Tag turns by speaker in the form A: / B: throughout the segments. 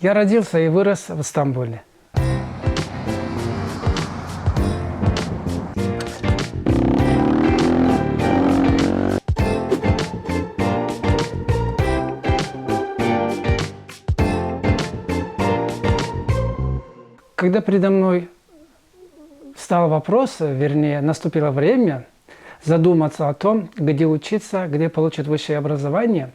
A: Я родился и вырос в Стамбуле. Когда передо мной встал вопрос, вернее, наступило время задуматься о том, где учиться, где получить высшее образование,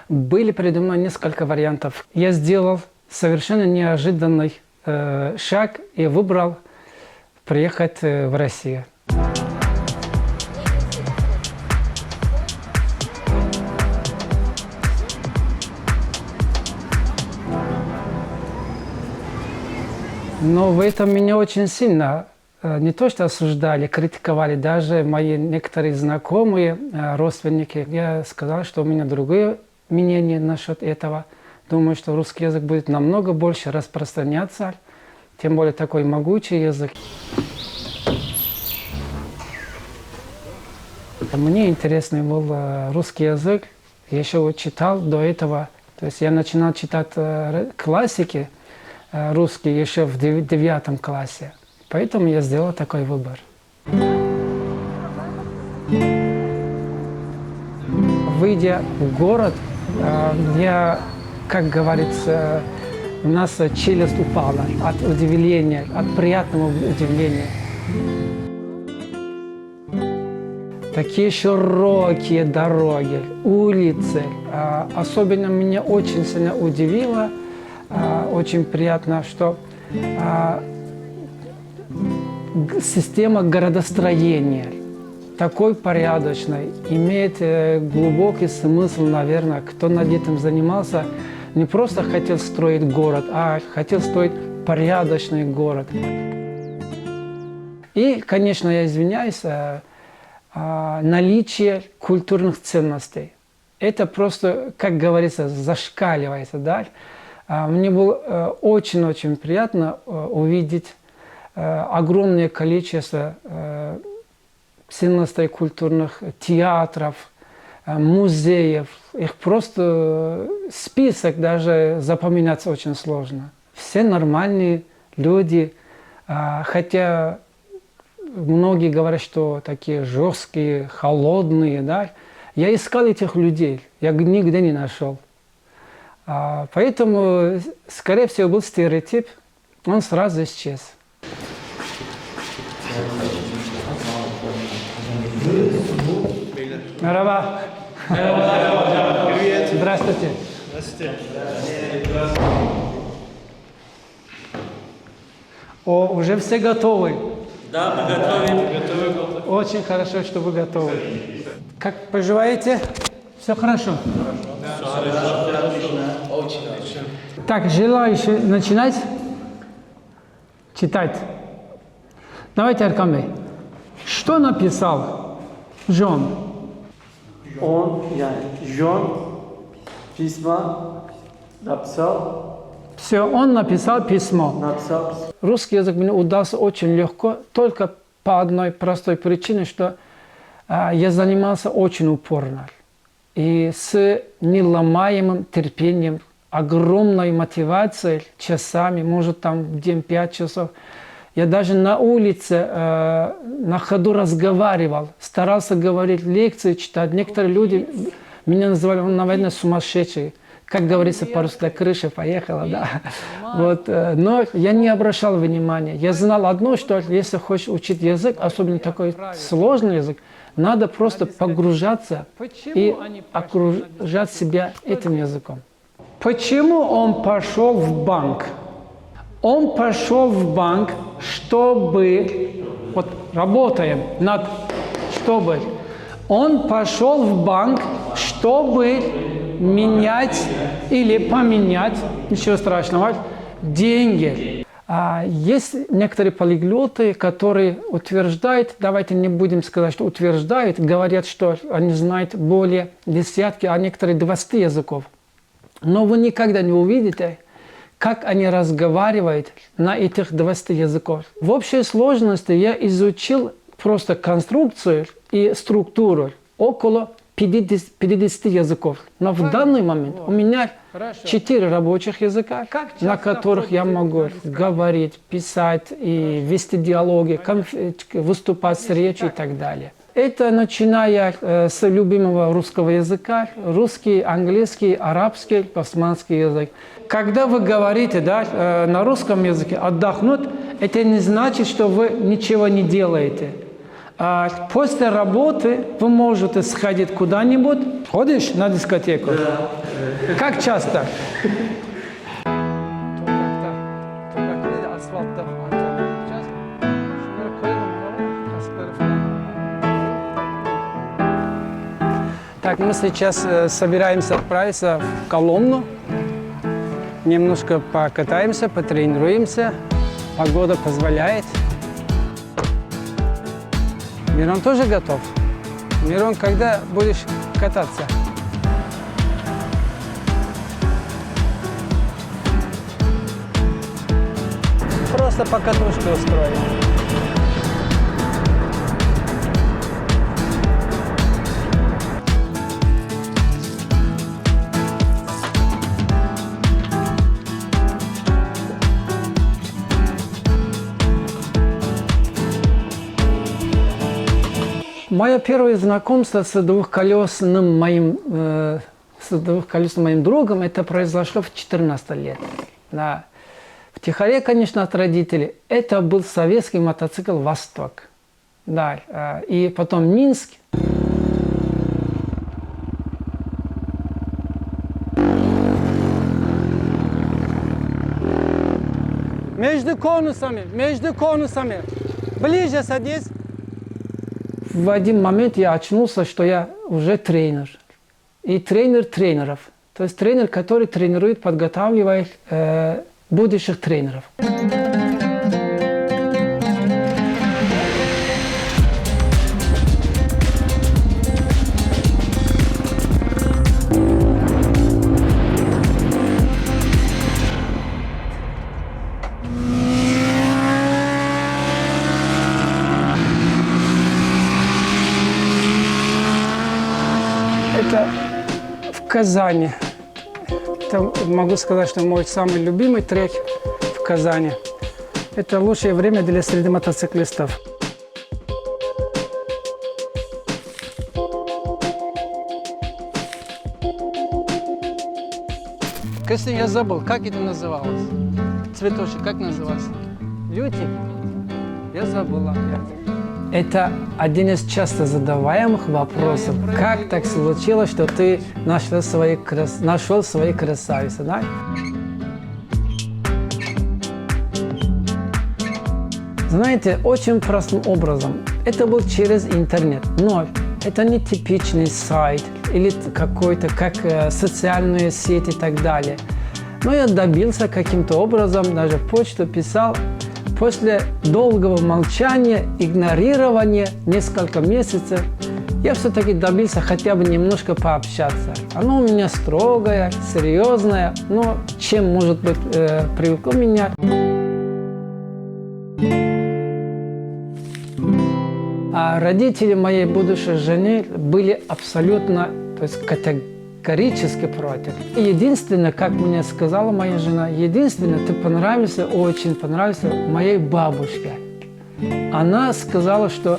A: были передо мной несколько вариантов. Я сделал совершенно неожиданный шаг и выбрал приехать в Россию. Но в этом меня очень сильно не то что осуждали, критиковали, даже мои некоторые знакомые, родственники. Я сказал, что у меня другое мнение насчет этого. Думаю, что русский язык будет намного больше распространяться, тем более такой могучий язык. Мне интересный был русский язык. Я еще читал до этого, то есть я начинал читать классики русский еще в 9 классе. Поэтому я сделал такой выбор. Выйдя в город, я, как говорится, у нас челюсть упала от удивления, от приятного удивления. Такие широкие дороги, улицы. Особенно меня очень сильно удивило, очень приятно, что система городостроения такой порядочной, имеет глубокий смысл, наверное. Кто над этим занимался, не просто хотел строить город, а хотел строить порядочный город. И, конечно, я извиняюсь, наличие культурных ценностей. Это просто, как говорится, зашкаливает, да? Мне было очень-очень приятно увидеть огромное количество ценностей культурных, театров, музеев. Их просто список даже запоминать очень сложно. Все нормальные люди, хотя многие говорят, что такие жесткие, холодные, да? Я искал этих людей, я нигде не нашел. Поэтому, скорее всего, был стереотип, он сразу исчез. Merhaba.
B: Привет.
A: Здравствуйте.
B: Здравствуйте.
A: О, уже все готовы.
B: Да, мы готовим.
A: Очень хорошо, что вы готовы. Как поживаете? Все хорошо?
B: Очень отлично.
A: Так, желающие начинать читать? Давайте, Аркан Бey. Что написал Джон?
C: Он, Джон, письма написал.
A: Все, он написал письмо. Русский язык мне удался очень легко, только по одной простой причине, что я занимался очень упорно. И с неломаемым терпением, огромной мотивацией, часами, может там в день 5 часов. Я даже на улице на ходу разговаривал, старался говорить, лекции читать. Некоторые люди меня называли, он, наверное, сумасшедший. Как говорится, по-русски, крыша поехала, да. Вот, но я не обращал внимания. Я знал одно, что если хочешь учить язык, особенно такой сложный язык, надо просто погружаться и окружать себя этим языком. Почему он пошел в банк? Он пошел в банк, чтобы, вот работаем над, чтобы, он пошел в банк, чтобы менять или поменять, ничего страшного, деньги. Есть некоторые полиглоты, которые утверждают, давайте не будем сказать, что утверждают, говорят, что они знают более десятки, а некоторые 20 языков. Но вы никогда не увидите, как они разговаривают на этих 20 языках. В общей сложности я изучил просто конструкцию и структуру около 50 языков. Но в данный момент у меня 4 рабочих языка, на которых я могу говорить, писать и вести диалоги, выступать с речью и так далее. Это начиная с любимого русского языка, русский, английский, арабский, османский язык. Когда вы говорите на русском языке «отдохнуть», это не значит, что вы ничего не делаете. После работы вы можете сходить куда-нибудь. Ходишь на дискотеку?
C: Да.
A: Как часто? Так, мы сейчас собираемся отправиться в Коломну. Немножко покатаемся, потренируемся. Погода позволяет. Мирон тоже готов? Мирон, когда будешь кататься? Просто покатушки устроим. Мое первое знакомство с двухколесным моим другом это произошло в 14 лет. Да. Втихаря, конечно, от родителей. Это был советский мотоцикл «Восток». Да. И потом Минск. Между конусами. Ближе садись. В один момент я очнулся, что я уже тренер. И тренер тренеров. То есть тренер, который тренирует, подготавливает будущих тренеров. Это в Казани. Это, могу сказать, что мой самый любимый трек в Казани. Это лучшее время для среди мотоциклистов. Кстати, я забыл, как это называлось. Цветочек, как назывался? Лютик? Я забыл опять. Это один из часто задаваемых вопросов. Как так случилось, что ты нашел свои красавицы, да? Знаете, очень простым образом. Это был через интернет. Но это не типичный сайт или какой-то, как социальные сети и так далее. Но я добился каким-то образом, даже почту писал. После долгого молчания, игнорирования, несколько месяцев, я все-таки добился хотя бы немножко пообщаться. Оно у меня строгое, серьезное, но чем, может быть, привлекло меня. А родители моей будущей жены были абсолютно, то есть категорически против. И единственное, как мне сказала моя жена, единственное, ты понравился, очень понравился моей бабушке. Она сказала, что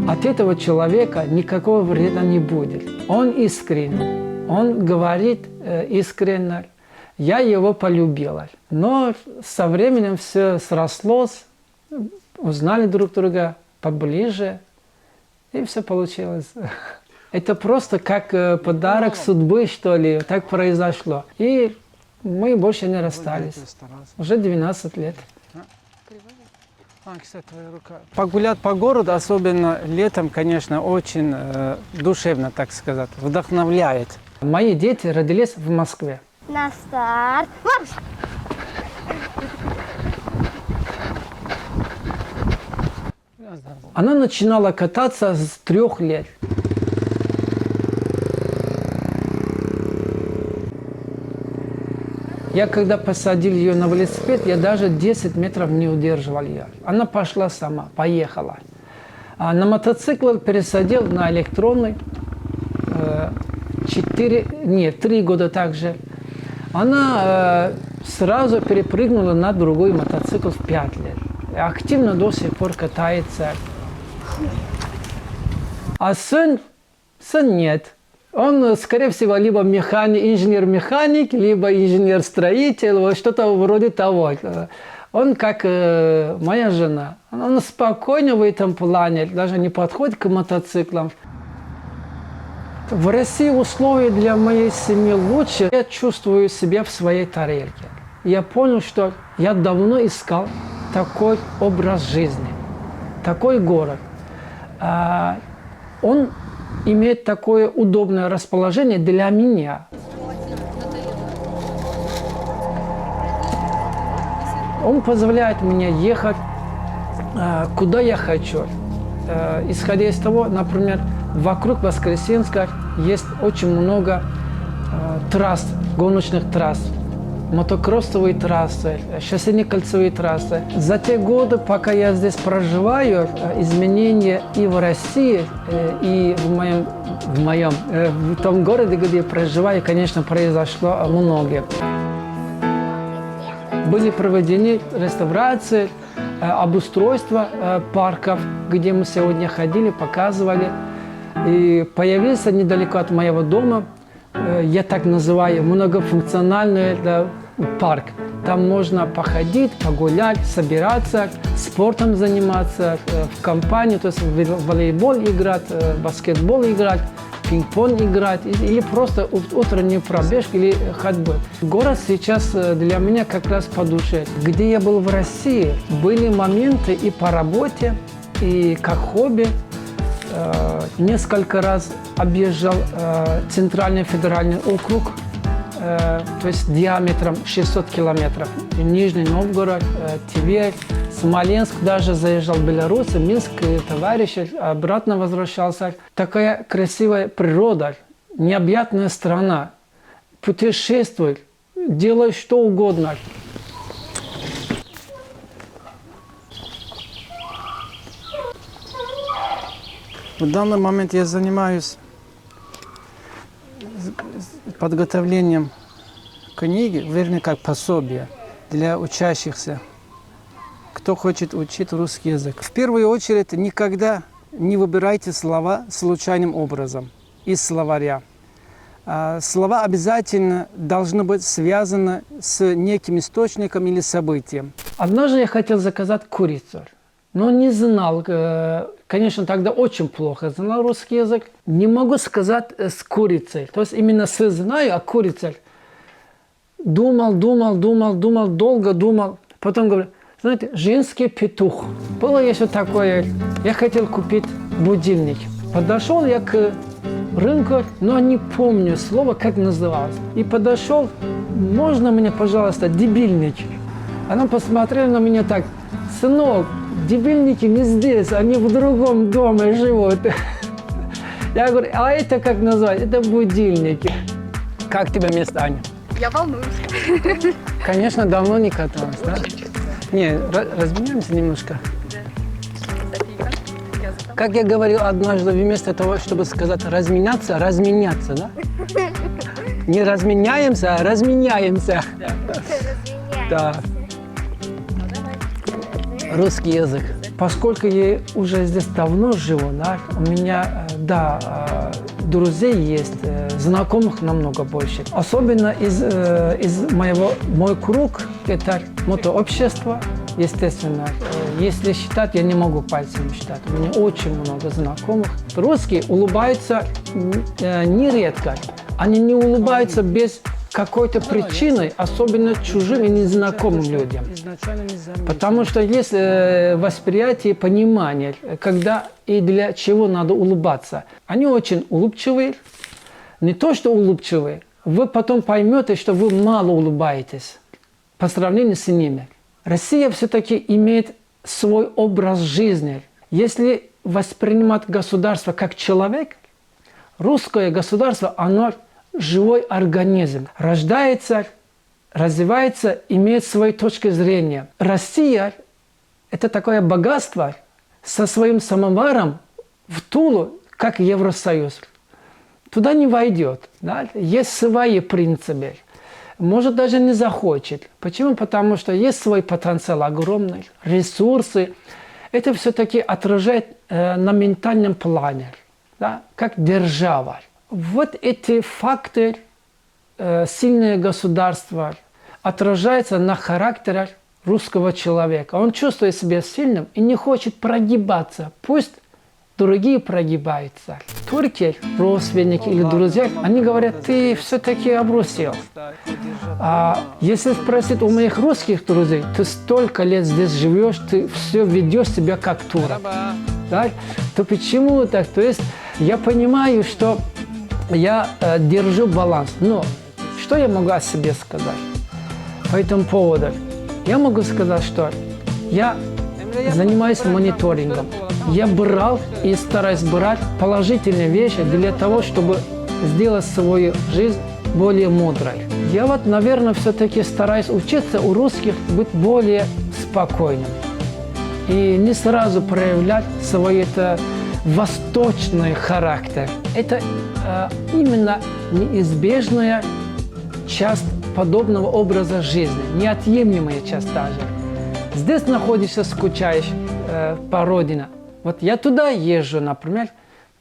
A: от этого человека никакого вреда не будет. Он искренний, он говорит искренне. Я его полюбила. Но со временем все срослось, узнали друг друга поближе, и все получилось. Это просто как подарок судьбы, что ли, так произошло. И мы больше не расстались. Уже 12 лет. Кстати, твоя рука. Погулять по городу, особенно летом, конечно, очень душевно, так сказать, вдохновляет. Мои дети родились в Москве.
D: На старт. Марш!
A: Она начинала кататься с 3 лет. Я когда посадил ее на велосипед, я даже 10 метров не удерживал ее. Она пошла сама, поехала. А на мотоцикл пересадил на электронный. 3 года также, она сразу перепрыгнула на другой мотоцикл в 5 лет. Активно до сих пор катается. А сын нет. Он, скорее всего, либо инженер-механик, либо инженер-строитель, вот что-то вроде того. Он, как моя жена, он спокойно в этом плане, даже не подходит к мотоциклам. В России условия для моей семьи лучше. Я чувствую себя в своей тарелке. Я понял, что я давно искал такой образ жизни, такой город. Он имеет такое удобное расположение для меня. Он позволяет мне ехать куда я хочу. Исходя из того, например, вокруг Воскресенска есть очень много трасс, гоночных трасс, мотокроссовые трассы, шоссейные кольцевые трассы. За те годы, пока я здесь проживаю, изменения и в России, и в том городе, где я проживаю, конечно, произошло многое. Были проведены реставрации, обустройство парков, где мы сегодня ходили, показывали. И появился недалеко от моего дома, я так называю, многофункциональный парк. Там можно походить, погулять, собираться, спортом заниматься, в компании, то есть в волейбол играть, баскетбол играть, пинг-понг играть, или просто утреннюю пробежку, или ходьбу. Город сейчас для меня как раз по душе. Где я был в России, были моменты и по работе, и как хобби. Несколько раз объезжал Центральный федеральный округ, то есть диаметром 600 километров. Нижний Новгород, Тверь, Смоленск, даже заезжал в Беларусь, Минск, товарищи, обратно возвращался. Такая красивая природа, необъятная страна. Путешествуй, делай что угодно. В данный момент я занимаюсь подготовлением книги, вернее, как пособия для учащихся, кто хочет учить русский язык. В первую очередь, никогда не выбирайте слова случайным образом из словаря. Слова обязательно должны быть связаны с неким источником или событием. Однажды я хотел заказать курицу, но не знал, конечно, тогда очень плохо знал русский язык. Не могу сказать с курицей, то есть именно с знаю, а курицей. Думал, долго думал. Потом говорю, знаете, женский петух. Было еще такое, я хотел купить будильник. Подошел я к рынку, но не помню слово, как называлось. И подошел, можно мне, пожалуйста, дебильник? Она посмотрела на меня так, сынок, дебильники не здесь, они в другом доме живут. Я говорю, а это как назвать? Это будильники. Как тебе место, Аня?
E: Я волнуюсь.
A: Конечно, давно не каталась, да? Не, разменяемся немножко. Как я говорил однажды, вместо того, чтобы сказать разменяться, разменяться, да? Не разменяемся, а разменяемся. Да. Русский язык. Поскольку я уже здесь давно живу, да, у меня, да, друзей есть, знакомых намного больше. Особенно из мой круг, это мотообщество, естественно. Если считать, я не могу пальцем считать. У меня очень много знакомых. Русские улыбаются нередко. Они не улыбаются без какой-то причиной, особенно чужим и незнакомым людям. Потому что есть восприятие, понимание, когда и для чего надо улыбаться. Они очень улыбчивые. Не то, что улыбчивые, вы потом поймете, что вы мало улыбаетесь по сравнению с ними. Россия все-таки имеет свой образ жизни. Если воспринимать государство как человек, русское государство, оно живой организм. Рождается, развивается, имеет свои точки зрения. Россия – это такое богатство со своим самоваром в Тулу, как Евросоюз. туда не войдет. Да? Есть свои принципы. Может, даже не захочет. Почему? Потому что есть свой потенциал огромный, ресурсы. Это все-таки отражает на ментальном плане, да? Как держава. Вот эти факты, сильное государство, отражается на характере русского человека. Он чувствует себя сильным и не хочет прогибаться. Пусть другие прогибаются. Турки, родственники или друзья, они говорят, ты все-таки обрусел. А если спросить у моих русских друзей, ты столько лет здесь живешь, ты все ведешь себя как турок. Да? То почему так? То есть я понимаю, что я держу баланс. Но что я могу о себе сказать по этому поводу? Я могу сказать, что я занимаюсь мониторингом. Я брал и стараюсь брать положительные вещи для того, чтобы сделать свою жизнь более мудрой. Я вот, наверное, все-таки стараюсь учиться у русских быть более спокойным. И не сразу проявлять свой восточный характер. Это именно неизбежная часть подобного образа жизни, неотъемлемая часть даже. Здесь находишься, скучаешь по родине. Вот я туда езжу, например,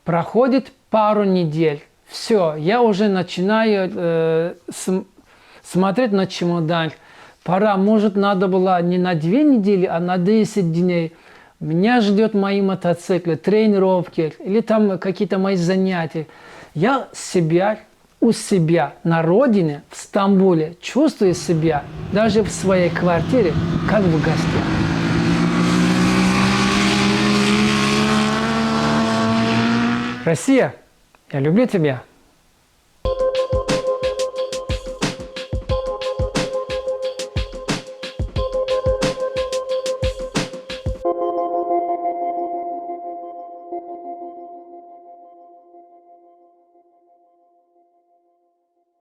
A: проходит пару недель, все, я уже начинаю смотреть на чемодан. Пора, может, надо было не на 2 недели, а на 10 дней. Меня ждет мои мотоциклы, тренировки или там какие-то мои занятия. Я у себя на родине, в Стамбуле, чувствую себя даже в своей квартире, как в гостях. Россия, я люблю тебя.